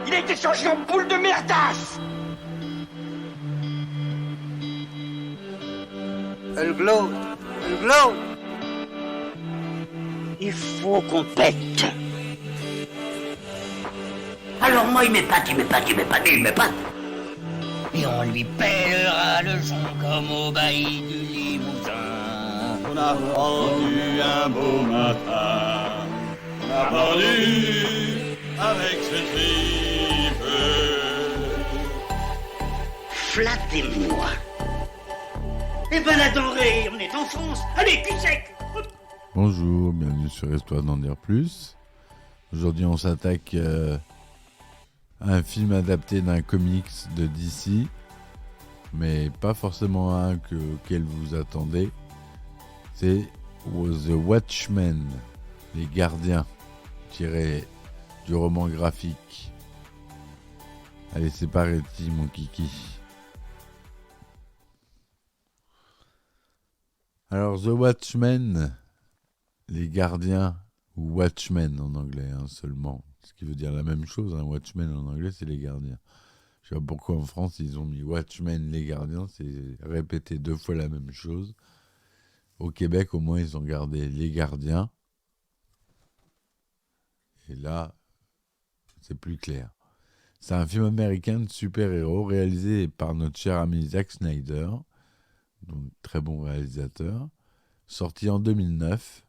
Il a été changé en boule de merdasse. Elle glow. Elle glow. Il faut qu'on pète. Alors moi, il m'épate. Et on lui pèlera le son comme au bailli du Limousin. On a rendu un beau matin, on a pendu avec ce tripe. Flattez-moi. Eh ben la denrée, on est en France. Allez, cul sec. Bonjour, bienvenue sur Histoire d'en dire plus. Aujourd'hui, on s'attaque à un film adapté d'un comics de DC, mais pas forcément un auquel vous attendez. C'est The Watchmen, les gardiens, tiré du roman graphique. Allez, c'est parti, mon kiki. Alors, The Watchmen, les gardiens, ou Watchmen en anglais seulement, ce qui veut dire la même chose, Watchmen en anglais c'est les gardiens. Je sais pas pourquoi en France ils ont mis Watchmen, les gardiens, c'est répéter deux fois la même chose. Au Québec au moins ils ont gardé les gardiens, et là c'est plus clair. C'est un film américain de super-héros réalisé par notre cher ami Zack Snyder, donc très bon réalisateur, sorti en 2009.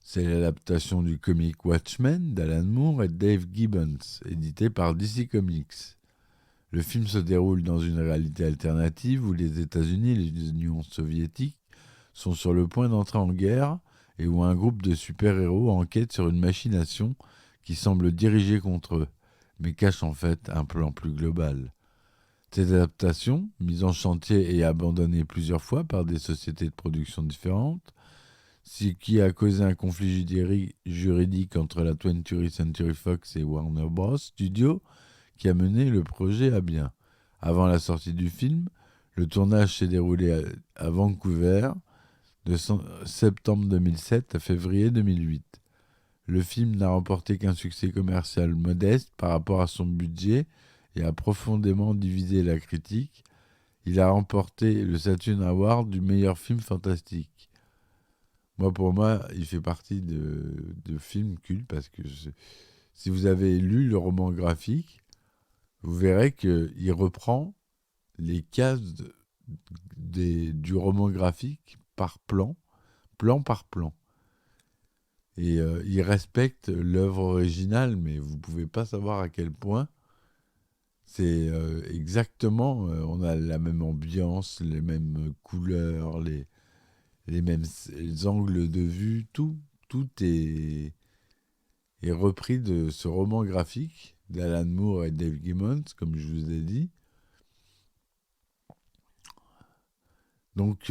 C'est l'adaptation du comic Watchmen d'Alan Moore et Dave Gibbons, édité par DC Comics. Le film se déroule dans une réalité alternative où les États-Unis et l'Union soviétique sont sur le point d'entrer en guerre et où un groupe de super-héros enquête sur une machination qui semble dirigée contre eux, mais cache en fait un plan plus global. Cette adaptation, mise en chantier et abandonnée plusieurs fois par des sociétés de production différentes, ce qui a causé un conflit juridique entre la 20th Century Fox et Warner Bros. Studios, qui a mené le projet à bien. Avant la sortie du film, le tournage s'est déroulé à Vancouver de septembre 2007 à février 2008. Le film n'a remporté qu'un succès commercial modeste par rapport à son budget et a profondément divisé la critique. Il a remporté le Saturn Award du meilleur film fantastique. Pour moi, il fait partie de films cultes parce que si vous avez lu le roman graphique, vous verrez qu'il reprend les cases du roman graphique par plan par plan. Et il respecte l'œuvre originale, mais vous ne pouvez pas savoir à quel point c'est exactement, on a la même ambiance, les mêmes couleurs, les mêmes angles de vue, tout est repris de ce roman graphique d'Alan Moore et Dave Gibbons, comme je vous ai dit. Donc,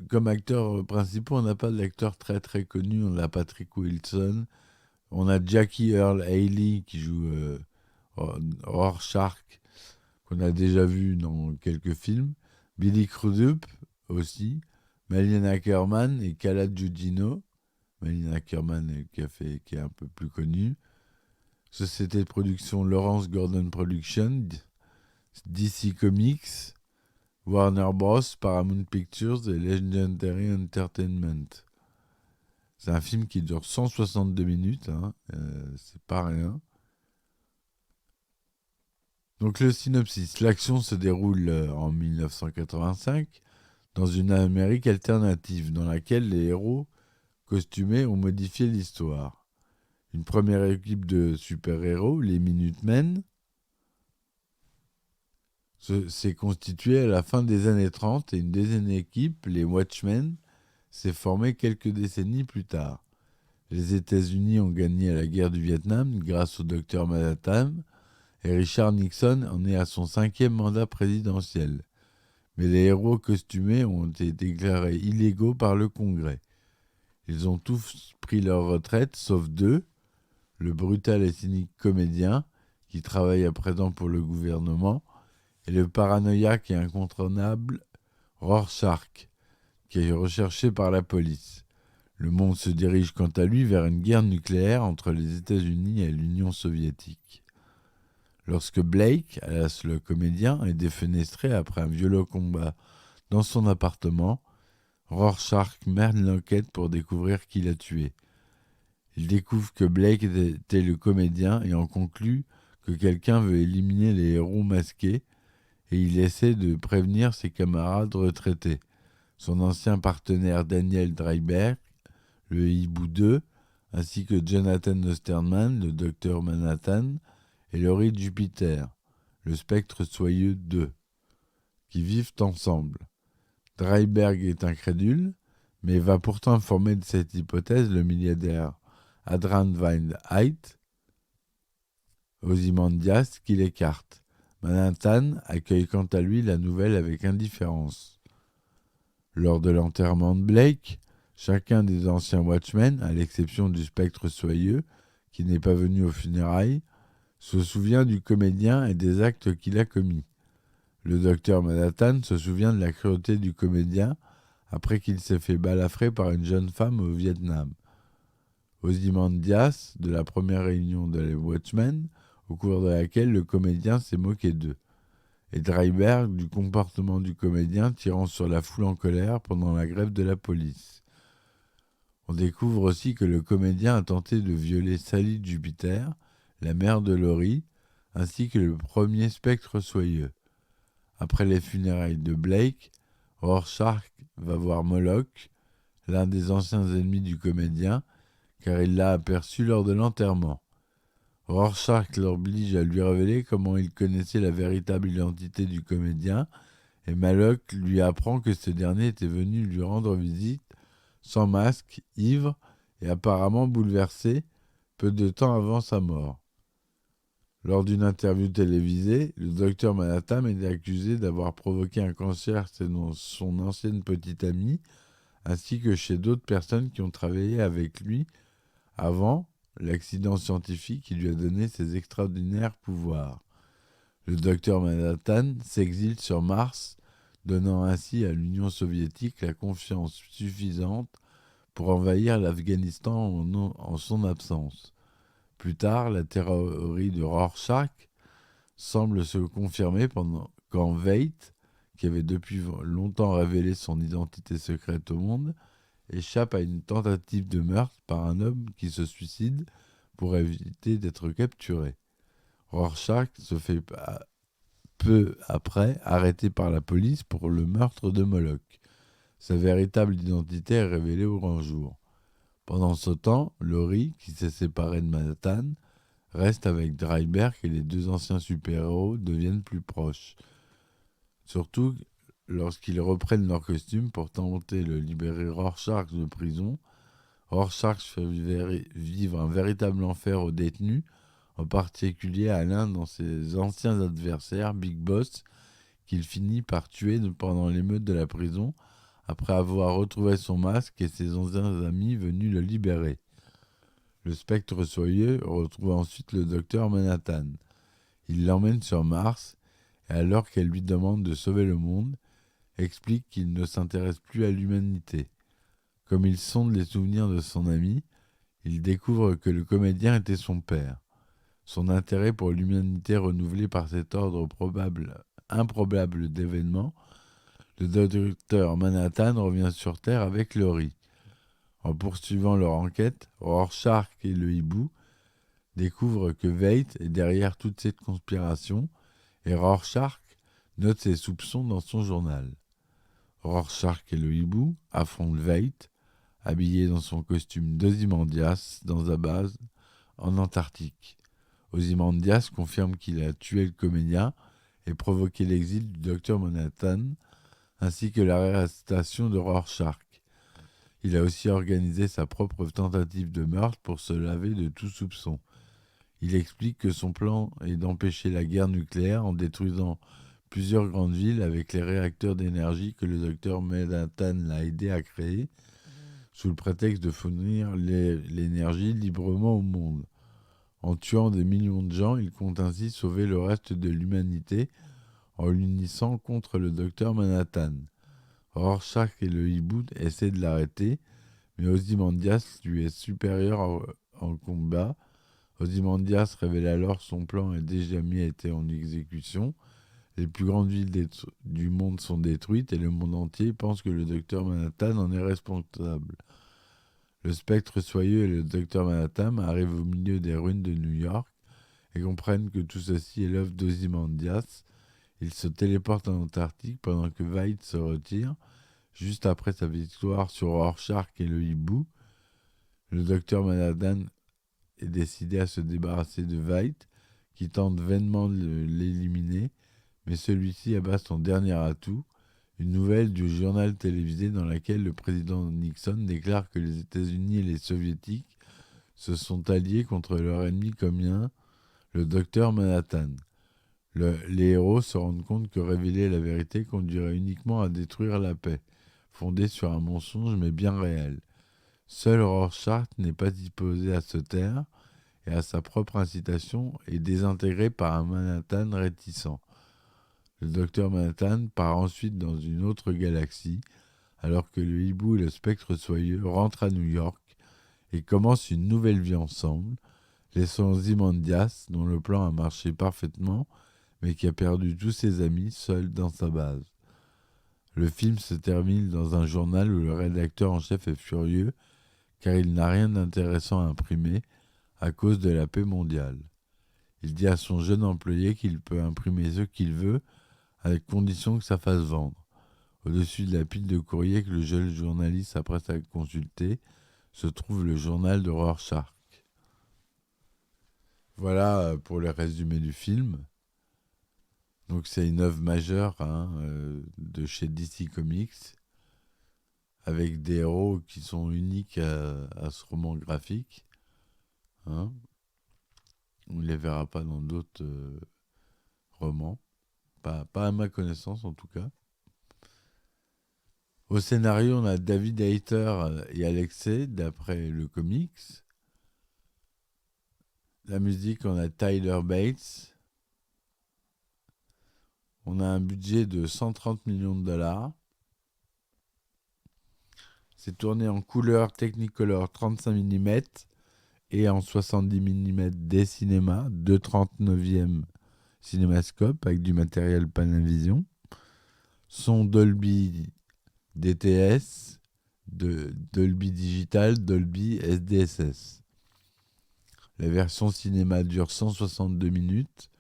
comme acteurs principaux, on n'a pas d'acteurs très très connus. On a Patrick Wilson, on a Jackie Earle Haley qui joue Rorschach, qu'on a déjà vu dans quelques films, Billy Crudup aussi, Malin Ackerman et Kala Gugino. Malin Ackerman qui est un peu plus connu. Société de production Lawrence Gordon Productions, DC Comics, Warner Bros, Paramount Pictures et Legendary Entertainment. C'est un film qui dure 162 minutes, c'est pas rien. Donc le synopsis, l'action se déroule en 1985 dans une Amérique alternative dans laquelle les héros costumés ont modifié l'histoire. Une première équipe de super-héros, les Minutemen, s'est constituée à la fin des années 30 et une deuxième équipe, les Watchmen, s'est formée quelques décennies plus tard. Les États-Unis ont gagné la guerre du Vietnam grâce au docteur Manhattan et Richard Nixon en est à son 5e mandat présidentiel. Mais les héros costumés ont été déclarés illégaux par le Congrès. Ils ont tous pris leur retraite, sauf deux, le brutal et cynique comédien, qui travaille à présent pour le gouvernement, et le paranoïaque et incontournable Rorschach, qui est recherché par la police. Le monde se dirige quant à lui vers une guerre nucléaire entre les États-Unis et l'Union soviétique. Lorsque Blake, alias le comédien, est défenestré après un violent combat dans son appartement, Rorschach mène l'enquête pour découvrir qui l'a tué. Il découvre que Blake était le comédien et en conclut que quelqu'un veut éliminer les héros masqués et il essaie de prévenir ses camarades retraités, son ancien partenaire Daniel Dreiberg, le Hibou 2, ainsi que Jonathan Osterman, le docteur Manhattan, et Laurie Jupiter, le spectre soyeux 2, qui vivent ensemble. Dreiberg est incrédule, mais va pourtant informer de cette hypothèse le milliardaire Adrian Wein-Heit, Ozymandias, qui l'écarte. Manhattan accueille quant à lui la nouvelle avec indifférence. Lors de l'enterrement de Blake, chacun des anciens Watchmen, à l'exception du spectre soyeux, qui n'est pas venu aux funérailles, se souvient du comédien et des actes qu'il a commis. Le docteur Manhattan se souvient de la cruauté du comédien après qu'il s'est fait balafrer par une jeune femme au Vietnam. Ozymandias de la première réunion de les Watchmen, au cours de laquelle le comédien s'est moqué d'eux, et Dreiberg du comportement du comédien tirant sur la foule en colère pendant la grève de la police. On découvre aussi que le comédien a tenté de violer Sally Jupiter, la mère de Laurie, ainsi que le premier spectre soyeux. Après les funérailles de Blake, Rorschach va voir Moloch, l'un des anciens ennemis du comédien, car il l'a aperçu lors de l'enterrement. Rorschach l'oblige à lui révéler comment il connaissait la véritable identité du comédien, et Moloch lui apprend que ce dernier était venu lui rendre visite, sans masque, ivre et apparemment bouleversé, peu de temps avant sa mort. Lors d'une interview télévisée, le docteur Manhattan est accusé d'avoir provoqué un cancer chez son ancienne petite amie, ainsi que chez d'autres personnes qui ont travaillé avec lui avant l'accident scientifique qui lui a donné ses extraordinaires pouvoirs. Le docteur Manhattan s'exile sur Mars, donnant ainsi à l'Union soviétique la confiance suffisante pour envahir l'Afghanistan en son absence. Plus tard, la théorie de Rorschach semble se confirmer quand Veidt, qui avait depuis longtemps révélé son identité secrète au monde, échappe à une tentative de meurtre par un homme qui se suicide pour éviter d'être capturé. Rorschach se fait peu après arrêter par la police pour le meurtre de Moloch. Sa véritable identité est révélée au grand jour. Pendant ce temps, Laurie, qui s'est séparée de Manhattan, reste avec Dreiberg et les deux anciens super-héros deviennent plus proches. Surtout lorsqu'ils reprennent leur costume pour tenter de libérer Rorschach de prison. Rorschach fait vivre un véritable enfer aux détenus, en particulier à l'un de ses anciens adversaires, Big Boss, qu'il finit par tuer pendant l'émeute de la prison, après avoir retrouvé son masque et ses anciens amis venus le libérer. Le spectre soyeux retrouve ensuite le docteur Manhattan. Il l'emmène sur Mars, et alors qu'elle lui demande de sauver le monde, explique qu'il ne s'intéresse plus à l'humanité. Comme il sonde les souvenirs de son ami, il découvre que le comédien était son père. Son intérêt pour l'humanité renouvelé par cet ordre improbable d'événements, le docteur Manhattan revient sur Terre avec Laurie. En poursuivant leur enquête, Rorschach et le hibou découvrent que Veidt est derrière toute cette conspiration et Rorschach note ses soupçons dans son journal. Rorschach et le hibou affrontent Veidt, habillé dans son costume d'Ozymandias dans sa base en Antarctique. Ozymandias confirme qu'il a tué le comédien et provoqué l'exil du docteur Manhattan, ainsi que l'arrestation de Rorschach. Il a aussi organisé sa propre tentative de meurtre pour se laver de tout soupçon. Il explique que son plan est d'empêcher la guerre nucléaire en détruisant plusieurs grandes villes avec les réacteurs d'énergie que le docteur Manhattan l'a aidé à créer, sous le prétexte de fournir l'énergie librement au monde. En tuant des millions de gens, il compte ainsi sauver le reste de l'humanité en l'unissant contre le docteur Manhattan. Rorschach et le hibou essaient de l'arrêter, mais Ozymandias lui est supérieur en combat. Ozymandias révèle alors son plan est déjà mis à été en exécution. Les plus grandes villes du monde sont détruites et le monde entier pense que le docteur Manhattan en est responsable. Le spectre soyeux et le docteur Manhattan arrivent au milieu des ruines de New York et comprennent que tout ceci est l'œuvre d'Ozymandias. Ils se téléportent en Antarctique pendant que Veidt se retire. Juste après sa victoire sur Rorschach et le hibou, le docteur Manhattan est décidé à se débarrasser de Veidt, qui tente vainement de l'éliminer, mais celui-ci abat son dernier atout, une nouvelle du journal télévisé dans laquelle le président Nixon déclare que les États-Unis et les Soviétiques se sont alliés contre leur ennemi commun, le docteur Manhattan. Les héros se rendent compte que révéler la vérité conduirait uniquement à détruire la paix, fondée sur un mensonge mais bien réel. Seul Rorschach n'est pas disposé à se taire et à sa propre incitation est désintégré par un Manhattan réticent. Le docteur Manhattan part ensuite dans une autre galaxie alors que le hibou et le spectre soyeux rentrent à New York et commencent une nouvelle vie ensemble, laissant Ozymandias, dont le plan a marché parfaitement, mais qui a perdu tous ses amis, seul dans sa base. Le film se termine dans un journal où le rédacteur en chef est furieux car il n'a rien d'intéressant à imprimer à cause de la paix mondiale. Il dit à son jeune employé qu'il peut imprimer ce qu'il veut à condition que ça fasse vendre. Au-dessus de la pile de courrier que le jeune journaliste s'apprête à consulter se trouve le journal de Rorschach. Voilà pour le résumé du film. Donc c'est une œuvre majeure de chez DC Comics, avec des héros qui sont uniques à ce roman graphique. On ne les verra pas dans d'autres romans. Pas à ma connaissance en tout cas. Au scénario, on a David Hayter et Alexei, d'après le comics. La musique, on a Tyler Bates. On a un budget de 130 millions de dollars. C'est tourné en couleur Technicolor 35 mm et en 70 mm des cinémas, 2,39e cinémascope avec du matériel Panavision. Son Dolby DTS, Dolby Digital, Dolby SDSS. La version cinéma dure 162 minutes,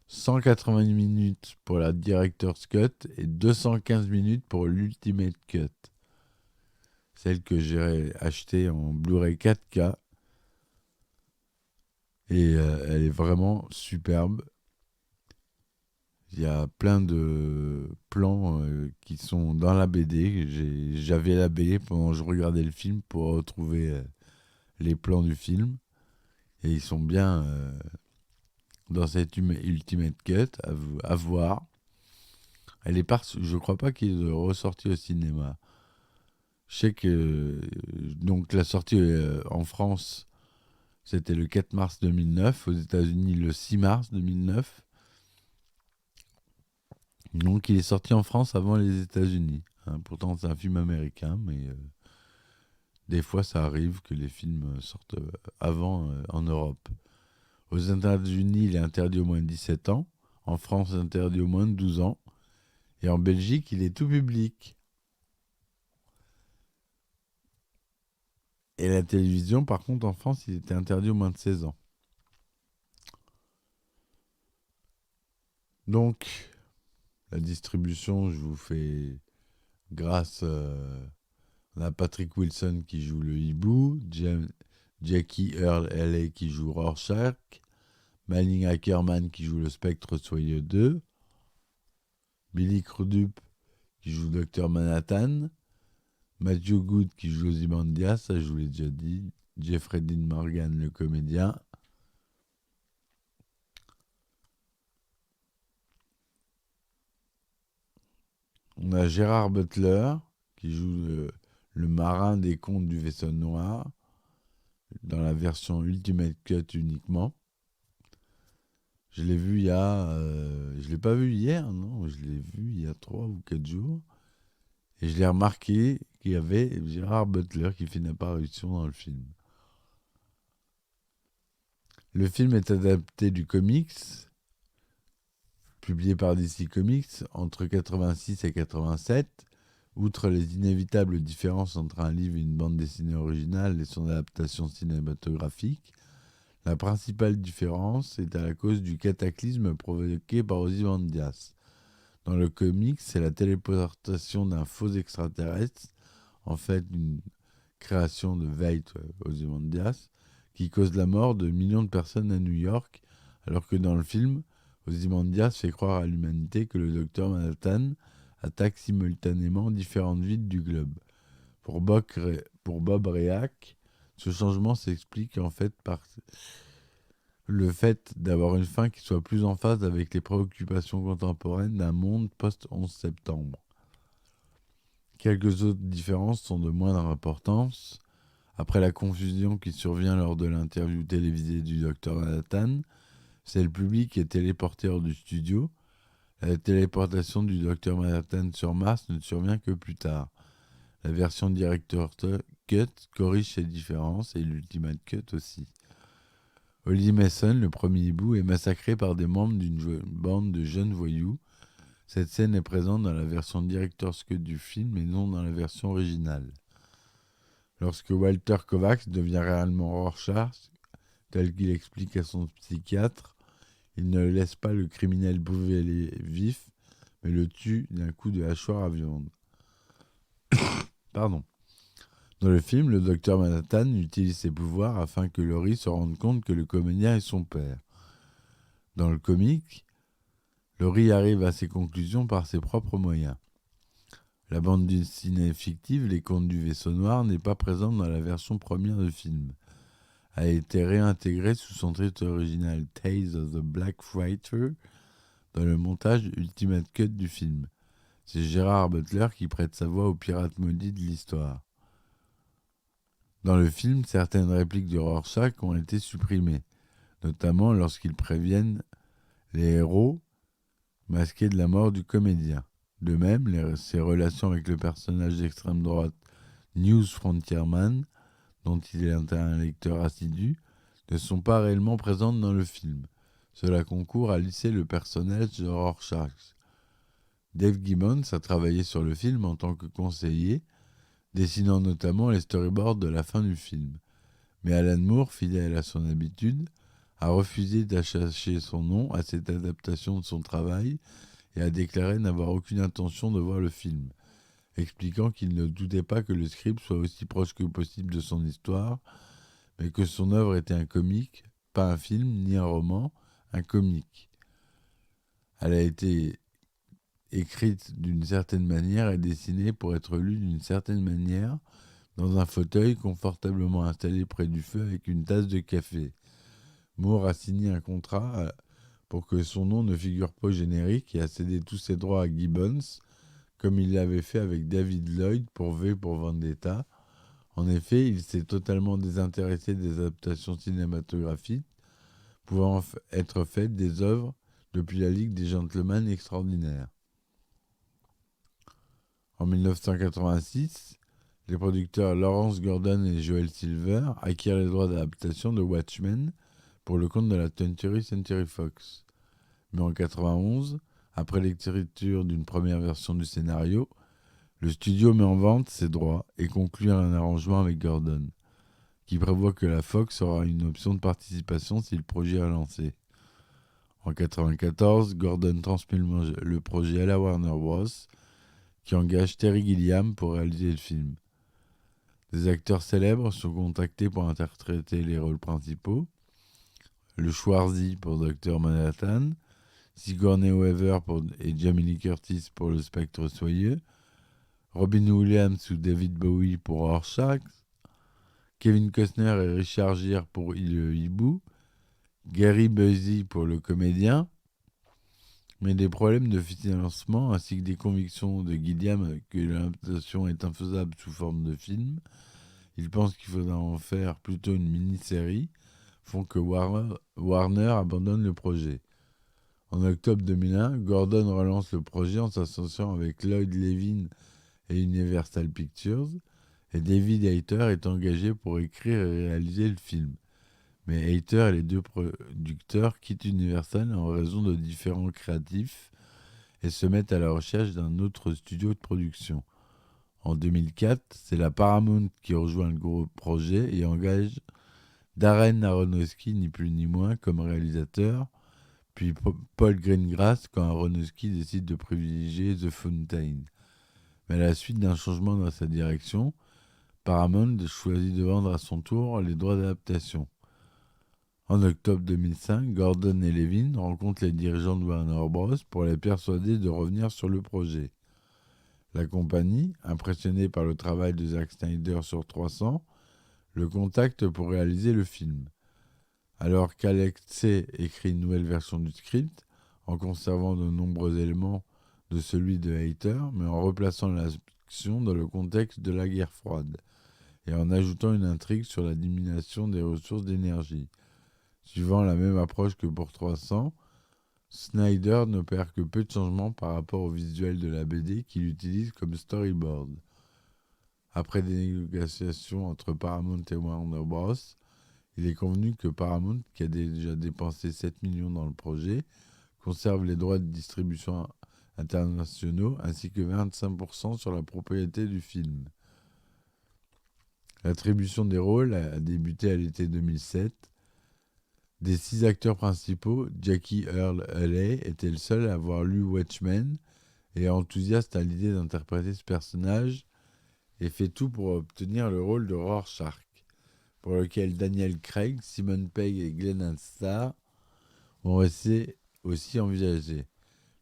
180 minutes pour la Director's Cut et 215 minutes pour l'Ultimate Cut. Celle que j'ai achetée en Blu-ray 4K. Et elle est vraiment superbe. Il y a plein de plans qui sont dans la BD. J'avais la BD pendant que je regardais le film pour retrouver les plans du film. Et ils sont bien dans cette Ultimate Cut à voir. Elle est je crois pas qu'il est ressorti au cinéma. Je sais que donc la sortie en France, c'était le 4 mars 2009. Aux États-Unis, le 6 mars 2009. Donc il est sorti en France avant les États-Unis. Pourtant, c'est un film américain, mais des fois, ça arrive que les films sortent avant en Europe. Aux États-Unis, il est interdit au moins de 17 ans. En France, interdit au moins de 12 ans. Et en Belgique, il est tout public. Et la télévision, par contre, en France, il était interdit au moins de 16 ans. Donc, la distribution, je vous fais grâce à Patrick Wilson qui joue le hibou, Jackie Earle Haley qui joue Rorschach, Malin Ackerman qui joue le spectre soyeux 2, Billy Crudup qui joue Dr Manhattan, Matthew Good qui joue Ozymandias, ça je vous l'ai déjà dit, Jeffrey Dean Morgan le comédien. On a Gérard Butler qui joue le marin des contes du vaisseau noir dans la version Ultimate Cut uniquement. Je l'ai vu je l'ai pas vu hier, non, je l'ai vu il y a 3 ou 4 jours. Et je l'ai remarqué qu'il y avait Gérard Butler qui fait une apparition dans le film. Le film est adapté du comics, publié par DC Comics entre 86 et 87. Outre les inévitables différences entre un livre et une bande dessinée originale et son adaptation cinématographique, la principale différence est à la cause du cataclysme provoqué par Ozymandias. Dans le comics, c'est la téléportation d'un faux extraterrestre, en fait une création de Veidt Ozymandias, qui cause la mort de millions de personnes à New York, alors que dans le film, Ozymandias fait croire à l'humanité que le docteur Manhattan attaque simultanément différentes villes du globe. Pour Bob Reack, ce changement s'explique en fait par le fait d'avoir une fin qui soit plus en phase avec les préoccupations contemporaines d'un monde post-11 septembre. Quelques autres différences sont de moindre importance. Après la confusion qui survient lors de l'interview télévisée du Dr Manhattan, c'est le public qui est téléporté hors du studio. La téléportation du Dr Manhattan sur Mars ne survient que plus tard. La version Director's Cut corrige ces différences et l'Ultimate Cut aussi. Holly Mason, le premier hibou, est massacré par des membres d'une bande de jeunes voyous. Cette scène est présente dans la version Director's Cut du film et non dans la version originale. Lorsque Walter Kovacs devient réellement Rorschach, tel qu'il explique à son psychiatre, il ne laisse pas le criminel brûlé vif, mais le tue d'un coup de hachoir à viande. Pardon. Dans le film, le docteur Manhattan utilise ses pouvoirs afin que Laurie se rende compte que le comédien est son père. Dans le comique, Laurie arrive à ses conclusions par ses propres moyens. La bande dessinée fictive Les Contes du Vaisseau Noir n'est pas présente dans la version première du film. Elle a été réintégrée sous son titre original Tales of the Black Fighter dans le montage Ultimate Cut du film. C'est Gérard Butler qui prête sa voix au pirate maudit de l'histoire. Dans le film, certaines répliques de Rorschach ont été supprimées, notamment lorsqu'ils préviennent les héros masqués de la mort du comédien. De même, ses relations avec le personnage d'extrême droite News Frontierman, dont il est un lecteur assidu, ne sont pas réellement présentes dans le film. Cela concourt à lisser le personnage de Rorschach. Dave Gibbons a travaillé sur le film en tant que conseiller, dessinant notamment les storyboards de la fin du film. Mais Alan Moore, fidèle à son habitude, a refusé d'attacher son nom à cette adaptation de son travail et a déclaré n'avoir aucune intention de voir le film, expliquant qu'il ne doutait pas que le script soit aussi proche que possible de son histoire, mais que son œuvre était un comique, pas un film ni un roman, un comique. Elle a été écrite d'une certaine manière et dessinée pour être lue d'une certaine manière, dans un fauteuil confortablement installé près du feu avec une tasse de café. Moore a signé un contrat pour que son nom ne figure pas au générique et a cédé tous ses droits à Gibbons, comme il l'avait fait avec David Lloyd pour V pour Vendetta. En effet, il s'est totalement désintéressé des adaptations cinématographiques pouvant être faites des œuvres depuis la Ligue des Gentlemen Extraordinaires. En 1986, les producteurs Lawrence Gordon et Joel Silver acquièrent les droits d'adaptation de Watchmen pour le compte de la 20th Century Fox. Mais en 1991, après l'écriture d'une première version du scénario, le studio met en vente ses droits et conclut un arrangement avec Gordon, qui prévoit que la Fox aura une option de participation si le projet est lancé. En 1994, Gordon transmet le projet à la Warner Bros., qui engage Terry Gilliam pour réaliser le film. Des acteurs célèbres sont contactés pour interpréter les rôles principaux. Le Schwarzy pour Dr Manhattan, Sigourney Weaver et Jamie Lee Curtis pour le Spectre Soyeux, Robin Williams ou David Bowie pour Rorschach, Kevin Costner et Richard Gere pour le hibou, Gary Busey pour le comédien. Mais des problèmes de financement ainsi que des convictions de Gilliam que l'adaptation est infaisable sous forme de film, il pense qu'il faudra en faire plutôt une mini-série, font que Warner abandonne le projet. En octobre 2001, Gordon relance le projet en s'associant avec Lloyd Levin et Universal Pictures, et David Hayter est engagé pour écrire et réaliser le film. Mais Hayter et les deux producteurs quittent Universal en raison de différends créatifs et se mettent à la recherche d'un autre studio de production. En 2004, c'est la Paramount qui rejoint le gros projet et engage Darren Aronofsky, ni plus ni moins, comme réalisateur, puis Paul Greengrass quand Aronofsky décide de privilégier The Fountain. Mais à la suite d'un changement dans sa direction, Paramount choisit de vendre à son tour les droits d'adaptation. En octobre 2005, Gordon et Levin rencontrent les dirigeants de Warner Bros. Pour les persuader de revenir sur le projet. La compagnie, impressionnée par le travail de Zack Snyder sur 300, le contacte pour réaliser le film. Alors qu'Alexei écrit une nouvelle version du script, en conservant de nombreux éléments de celui de Hayter, mais en replaçant l'action dans le contexte de la guerre froide, et en ajoutant une intrigue sur la diminution des ressources d'énergie. Suivant la même approche que pour 300, Snyder n'opère que peu de changements par rapport au visuel de la BD qu'il utilise comme storyboard. Après des négociations entre Paramount et Warner Bros., il est convenu que Paramount, qui a déjà dépensé 7 millions dans le projet, conserve les droits de distribution internationaux ainsi que 25% sur la propriété du film. L'attribution des rôles a débuté à l'été 2007. Des 6 acteurs principaux, Jackie Earle Haley était le seul à avoir lu Watchmen et enthousiaste à l'idée d'interpréter ce personnage et fait tout pour obtenir le rôle de Rorschach, pour lequel Daniel Craig, Simon Pegg et Glenn Hansard ont aussi envisagé.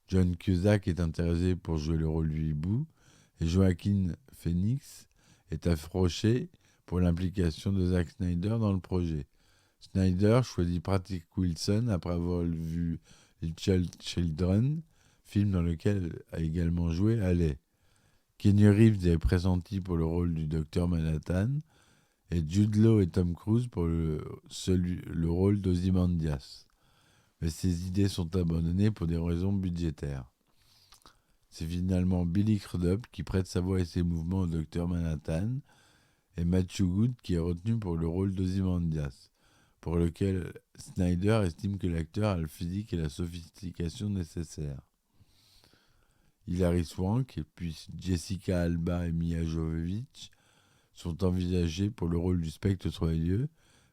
John Cusack est intéressé pour jouer le rôle du hibou et Joaquin Phoenix est approché pour l'implication de Zack Snyder dans le projet. Snyder choisit Patrick Wilson après avoir vu Little Children, film dans lequel a également joué Haley. Keanu Reeves est pressenti pour le rôle du Docteur Manhattan et Jude Law et Tom Cruise pour le rôle d'Ozymandias. Mais ces idées sont abandonnées pour des raisons budgétaires. C'est finalement Billy Crudup qui prête sa voix et ses mouvements au Docteur Manhattan et Matthew Good qui est retenu pour le rôle d'Ozymandias, pour lequel Snyder estime que l'acteur a le physique et la sophistication nécessaires. Hilary Swank et puis Jessica Alba et Mia Jovovich sont envisagées pour le rôle du Spectre Soyeux,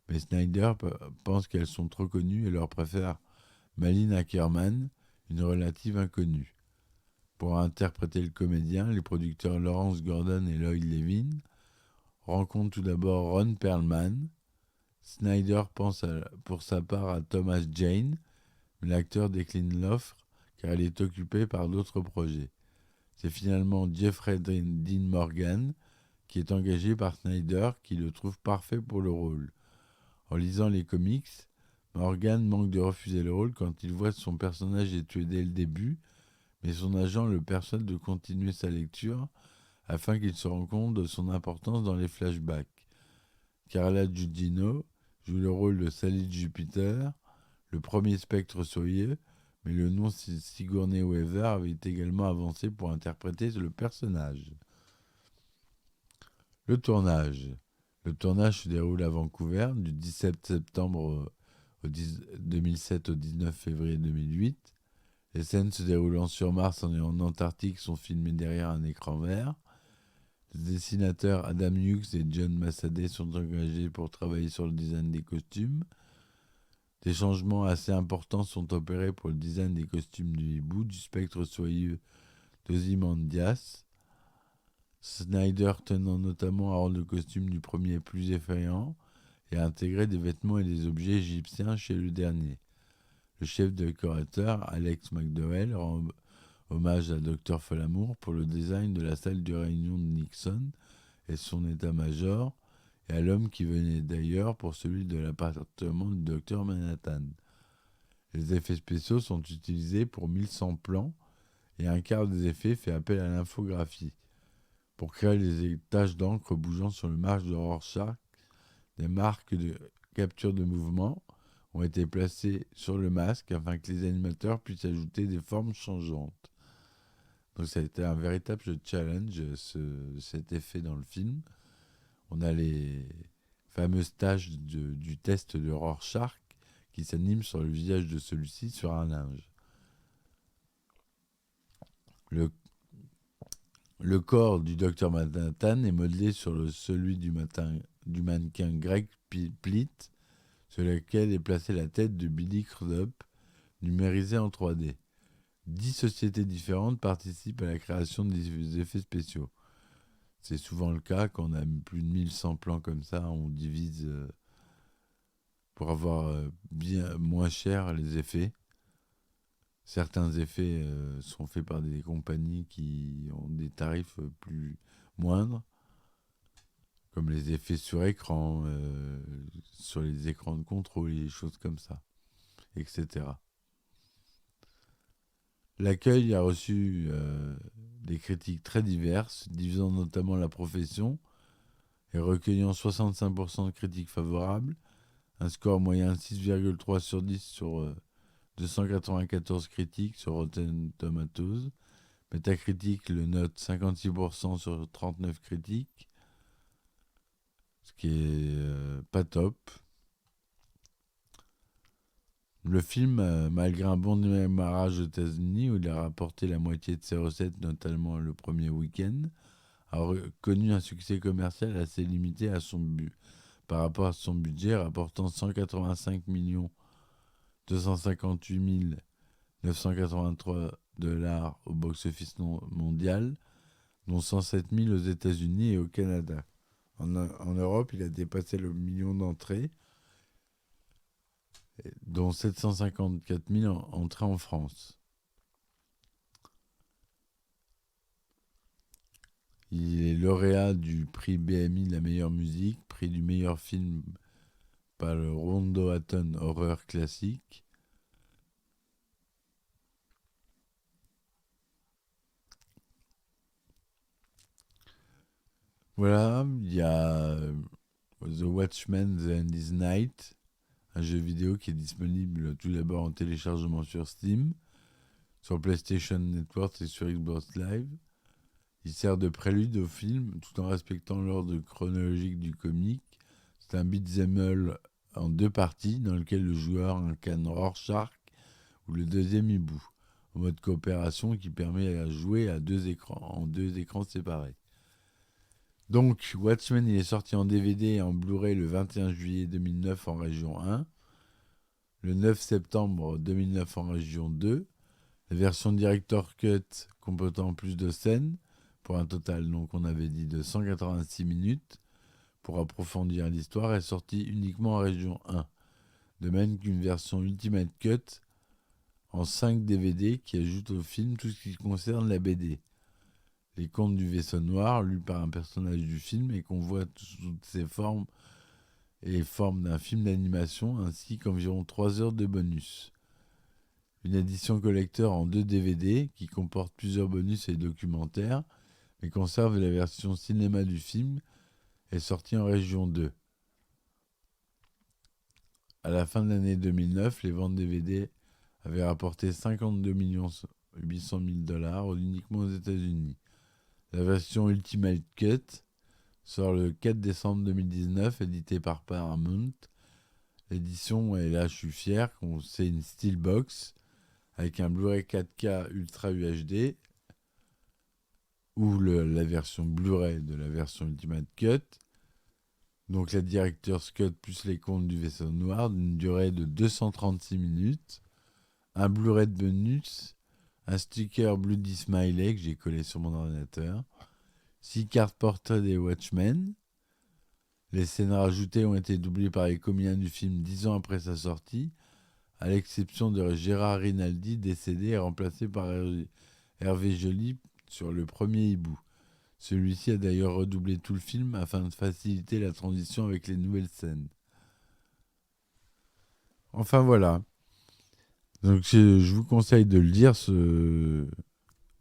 mais Snyder pense qu'elles sont trop connues et leur préfère Malin Ackerman, une relative inconnue. Pour interpréter le comédien, les producteurs Lawrence Gordon et Lloyd Levin rencontrent tout d'abord Ron Perlman. Snyder pense pour sa part à Thomas Jane, mais l'acteur décline l'offre car il est occupé par d'autres projets. C'est finalement Jeffrey Dean Morgan qui est engagé par Snyder qui le trouve parfait pour le rôle. En lisant les comics, Morgan manque de refuser le rôle quand il voit son personnage est tué dès le début, mais son agent le persuade de continuer sa lecture afin qu'il se rende compte de son importance dans les flashbacks. Carla Gugino joue le rôle de Sally Jupiter, le premier Spectre Soyeux, mais le nom Sigourney Weaver avait également avancé pour interpréter le personnage. Le tournage. Le tournage se déroule à Vancouver du 17 septembre 2007 au 19 février 2008. Les scènes se déroulant sur Mars et en Antarctique sont filmées derrière un écran vert. Les dessinateurs Adam Hughes et John Massaday sont engagés pour travailler sur le design des costumes. Des changements assez importants sont opérés pour le design des costumes du hibou, du Spectre Soyeux d'Ozymandias. Snyder tenant notamment à rendre le costume du premier plus effrayant et à intégrer des vêtements et des objets égyptiens chez le dernier. Le chef décorateur, Alex McDowell, rend hommage à Dr Folamour pour le design de la salle de réunion de Nixon et son état-major, et à l'homme qui venait d'ailleurs pour celui de l'appartement du Dr Manhattan. Les effets spéciaux sont utilisés pour 1100 plans et un quart des effets fait appel à l'infographie. Pour créer les taches d'encre bougeant sur le marge de Rorschach, des marques de capture de mouvement ont été placées sur le masque afin que les animateurs puissent ajouter des formes changeantes. Donc ça a été un véritable challenge, cet effet dans le film. On a les fameuses taches du test de Rorschach qui s'animent sur le visage de celui-ci sur un linge. Le corps du docteur Manhattan est modelé sur celui du mannequin Greg Plitt, sur lequel est placée la tête de Billy Crudup, numérisée en 3D. 10 sociétés différentes participent à la création des effets spéciaux. C'est souvent le cas quand on a plus de 1100 plans comme ça, on divise pour avoir bien moins cher les effets. Certains effets sont faits par des compagnies qui ont des tarifs plus moindres, comme les effets sur écran, sur les écrans de contrôle, et des choses comme ça, etc. L'accueil a reçu des critiques très diverses, divisant notamment la profession et recueillant 65% de critiques favorables, un score moyen 6,3 sur 10 sur 294 critiques sur Rotten Tomatoes. Metacritic le note 56% sur 39 critiques, ce qui est pas top. Le film, malgré un bon démarrage aux États-Unis, où il a rapporté la moitié de ses recettes, notamment le premier week-end, a connu un succès commercial assez limité à son par rapport à son budget, rapportant 185 258 983 $ au box-office mondial, dont 107 000 aux États-Unis et au Canada. En Europe, il a dépassé le million d'entrées, dont 754 000 entrées en France. Il est lauréat du prix BMI de la meilleure musique, prix du meilleur film par le Rondo Hatton Horror Classique. Voilà, il y a The Watchmen The End is Night, un jeu vidéo qui est disponible tout d'abord en téléchargement sur Steam, sur PlayStation Network et sur Xbox Live. Il sert de prélude au film tout en respectant l'ordre chronologique du comic. C'est un beat'em all en 2 parties dans lequel le joueur incarne Rorschach ou le deuxième hibou, en mode coopération qui permet à jouer en 2 écrans séparés. Donc, Watchmen, il est sorti en DVD et en Blu-ray le 21 juillet 2009 en région 1, le 9 septembre 2009 en région 2, la version Director's Cut comportant plus de scènes, pour un total, donc on avait dit, de 186 minutes, pour approfondir l'histoire, est sortie uniquement en région 1, de même qu'une version Ultimate Cut en 5 DVD qui ajoute au film tout ce qui concerne la BD. Les contes du vaisseau noir, lus par un personnage du film et qu'on voit toutes ses formes et formes d'un film d'animation, ainsi qu'environ 3 heures de bonus. Une édition collector en 2 DVD qui comporte plusieurs bonus et documentaires, mais conserve la version cinéma du film, est sortie en région 2. À la fin de l'année 2009, les ventes DVD avaient rapporté 52 800 000 $ uniquement aux États-Unis. La version Ultimate Cut sort le 4 décembre 2019, éditée par Paramount. L'édition, et là je suis fier, c'est une Steelbox avec un Blu-ray 4K Ultra UHD ou la version Blu-ray de la version Ultimate Cut. Donc la Director's Cut plus les contes du vaisseau noir d'une durée de 236 minutes. Un Blu-ray de bonus, un sticker Bloody Smiley que j'ai collé sur mon ordinateur, 6 cartes portraits des Watchmen. Les scènes rajoutées ont été doublées par les comédiens du film 10 ans après sa sortie, à l'exception de Gérard Rinaldi, décédé et remplacé par Hervé Joly sur le premier hibou. Celui-ci a d'ailleurs redoublé tout le film afin de faciliter la transition avec les nouvelles scènes. Enfin voilà. Donc je vous conseille de le lire,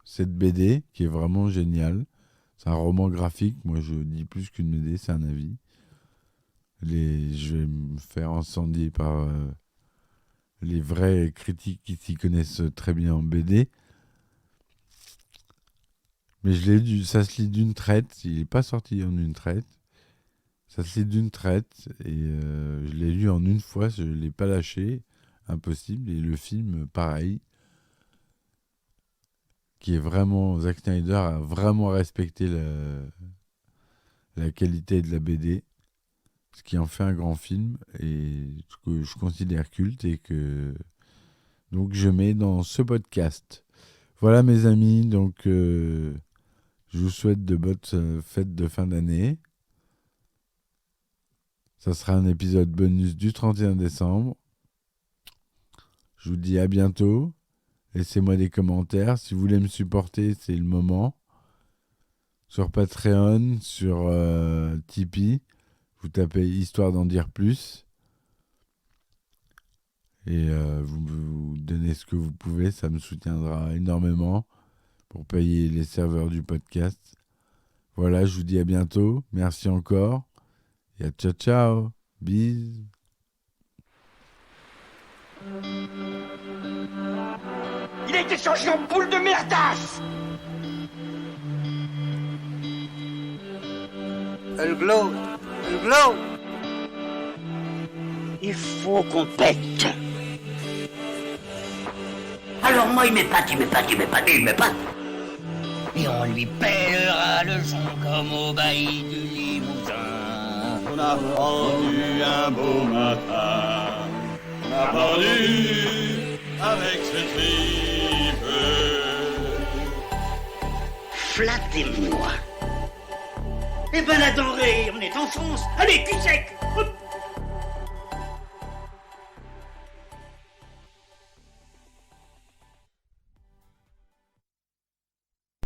cette BD, qui est vraiment géniale. C'est un roman graphique, moi je dis plus qu'une BD, c'est un avis. Je vais me faire incendier par les vrais critiques qui s'y connaissent très bien en BD. Mais je l'ai lu, ça se lit d'une traite. Il n'est pas sorti en une traite. Ça se lit d'une traite. Et je l'ai lu en une fois. Je ne l'ai pas lâché. Impossible. Et le film, pareil. Qui est vraiment... Zack Snyder a vraiment respecté la qualité de la BD. Ce qui en fait un grand film. Et que je considère culte. Et que... Donc je mets dans ce podcast. Voilà mes amis. Donc... je vous souhaite de bonnes fêtes de fin d'année. Ça sera un épisode bonus du 31 décembre. Je vous dis à bientôt. Laissez-moi des commentaires. Si vous voulez me supporter, c'est le moment. Sur Patreon, sur Tipeee, vous tapez Histoire d'en dire plus. Et vous donnez ce que vous pouvez. Ça me soutiendra énormément pour payer les serveurs du podcast. Voilà, je vous dis à bientôt. Merci encore. Et à ciao, ciao. Bisous. Il a été changé en boule de merdasse. Elle glow. Elle glow. Il faut qu'on pète. Alors moi, il m'épate. Et on lui pèlera le son comme au bailli du Limousin. On a pendu un beau matin, on a pendu avec ses tripes. Flattez-moi. Eh ben la denrée, on est en France. Allez, cul sec. Hop.